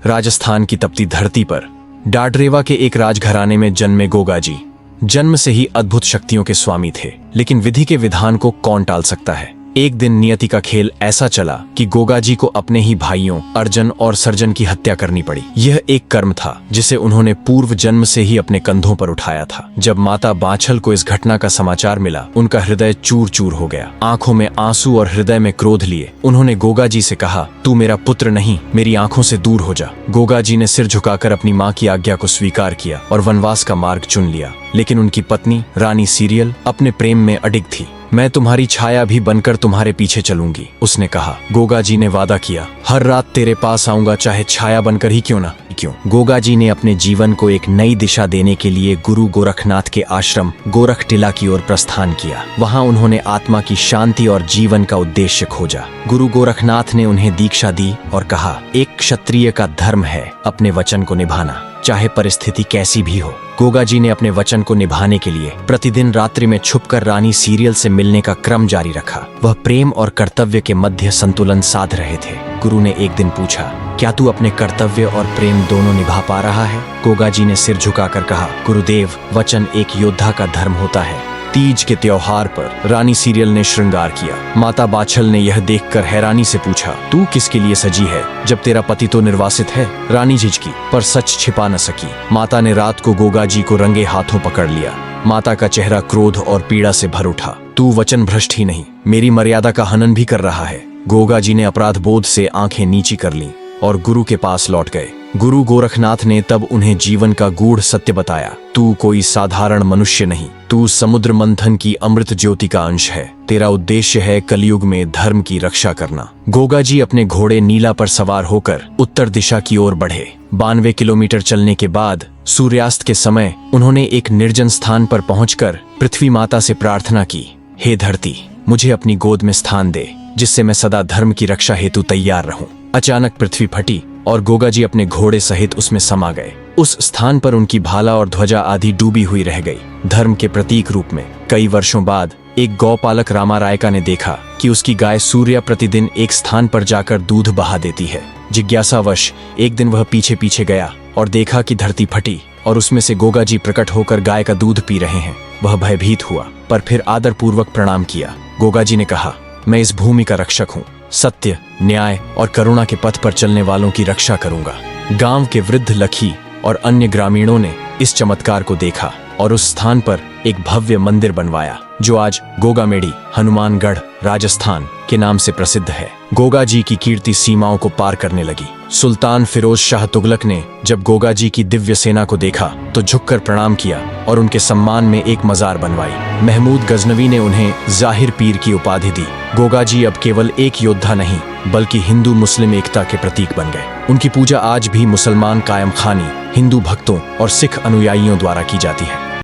राजस्थान की तपती धरती पर डाडरेवा के एक राजघराने में जन्मे गोगा जी जन्म से ही अद्भुत शक्तियों के स्वामी थे, लेकिन विधि के विधान को कौन टाल सकता है। एक दिन नियति का खेल ऐसा चला कि गोगा जी को अपने ही भाइयों अर्जन और सर्जन की हत्या करनी पड़ी। यह एक कर्म था जिसे उन्होंने पूर्व जन्म से ही अपने कंधों पर उठाया था। जब माता बाछल को इस घटना का समाचार मिला, उनका हृदय चूर चूर हो गया। आंखों में आंसू और हृदय में क्रोध लिए उन्होंने गोगा जी से कहा, तू मेरा पुत्र नहीं, मेरी आंखों से दूर हो जा। गोगा जी ने सिर झुकाकर अपनी माँ की आज्ञा को स्वीकार किया और वनवास का मार्ग चुन लिया। लेकिन उनकी पत्नी रानी सीरियल अपने प्रेम में अडिग थी। मैं तुम्हारी छाया भी बनकर तुम्हारे पीछे चलूंगी, उसने कहा। गोगा जी ने वादा किया, हर रात तेरे पास आऊंगा, चाहे छाया बनकर ही क्यों ना। क्यों? गोगा जी ने अपने जीवन को एक नई दिशा देने के लिए गुरु गोरखनाथ के आश्रम गोरख टीला की ओर प्रस्थान किया। वहां उन्होंने आत्मा की शांति और जीवन का उद्देश्य खोजा। गुरु गोरखनाथ ने उन्हें दीक्षा दी और कहा, एक क्षत्रिय का धर्म है अपने वचन को निभाना, चाहे परिस्थिति कैसी भी हो। गोगा जी ने अपने वचन को निभाने के लिए प्रतिदिन रात्रि में छुपकर रानी सीरियल से मिलने का क्रम जारी रखा। वह प्रेम और कर्तव्य के मध्य संतुलन साध रहे थे। गुरु ने एक दिन पूछा, क्या तू अपने कर्तव्य और प्रेम दोनों निभा पा रहा है? गोगा जी ने सिर झुकाकर कहा, गुरुदेव, वचन एक योद्धा का धर्म होता है। तीज के त्योहार पर रानी सीरियल ने श्रृंगार किया। माता बाछल ने यह देखकर हैरानी से पूछा, तू किसके लिए सजी है जब तेरा पति तो निर्वासित है? रानी झिझकी पर सच छिपा न सकी। माता ने रात को गोगा जी को रंगे हाथों पकड़ लिया। माता का चेहरा क्रोध और पीड़ा से भर उठा। तू वचन भ्रष्ट ही नहीं, मेरी मर्यादा का हनन भी कर रहा है। गोगा जी ने अपराध बोध से आंखें नीची कर लीं और गुरु के पास लौट गए। गुरु गोरखनाथ ने तब उन्हें जीवन का गूढ़ सत्य बताया। तू कोई साधारण मनुष्य नहीं, तू समुद्र मंथन की अमृत ज्योति का अंश है। तेरा उद्देश्य है कलयुग में धर्म की रक्षा करना। गोगा जी अपने घोड़े नीला पर सवार होकर उत्तर दिशा की ओर बढ़े। 92 किलोमीटर चलने के बाद सूर्यास्त के समय उन्होंने एक निर्जन स्थान पर पहुंचकर पृथ्वी माता से प्रार्थना की, हे धरती, मुझे अपनी गोद में स्थान दे, जिससे मैं सदा धर्म की रक्षा हेतु तैयार रहूं। अचानक पृथ्वी फटी और गोगा जी अपने घोड़े सहित उसमें समा गए। उस स्थान पर उनकी भाला और ध्वजा आधी डूबी हुई रह गई, धर्म के प्रतीक रूप में। कई वर्षों बाद एक गौपालक रामा रायका ने देखा कि उसकी गाय सूर्या प्रतिदिन एक स्थान पर जाकर दूध बहा देती है। जिज्ञासावश एक दिन वह पीछे पीछे गया और देखा कि धरती फटी और उसमें से गोगा जी प्रकट होकर गाय का दूध पी रहे हैं। वह भयभीत हुआ, पर फिर आदर पूर्वक प्रणाम किया। गोगा जी ने कहा, मैं इस भूमि का रक्षक हूँ, सत्य, न्याय और करुणा के पथ पर चलने वालों की रक्षा करूंगा। गांव के वृद्ध लखी और अन्य ग्रामीणों ने इस चमत्कार को देखा और उस स्थान पर एक भव्य मंदिर बनवाया, जो आज गोगामेड़ी, हनुमानगढ़, राजस्थान के नाम से प्रसिद्ध है। गोगा जी की कीर्ति सीमाओं को पार करने लगी। सुल्तान फिरोज शाह तुगलक ने जब गोगा जी की दिव्य सेना को देखा तो झुककर प्रणाम किया और उनके सम्मान में एक मजार बनवाई। महमूद गजनवी ने उन्हें जाहिर पीर की उपाधि दी। गोगा जी अब केवल एक योद्धा नहीं, बल्कि हिंदू मुस्लिम एकता के प्रतीक बन गए। उनकी पूजा आज भी मुसलमान कायम खानी, हिंदू भक्तों और सिख अनुयायियों द्वारा की जाती है।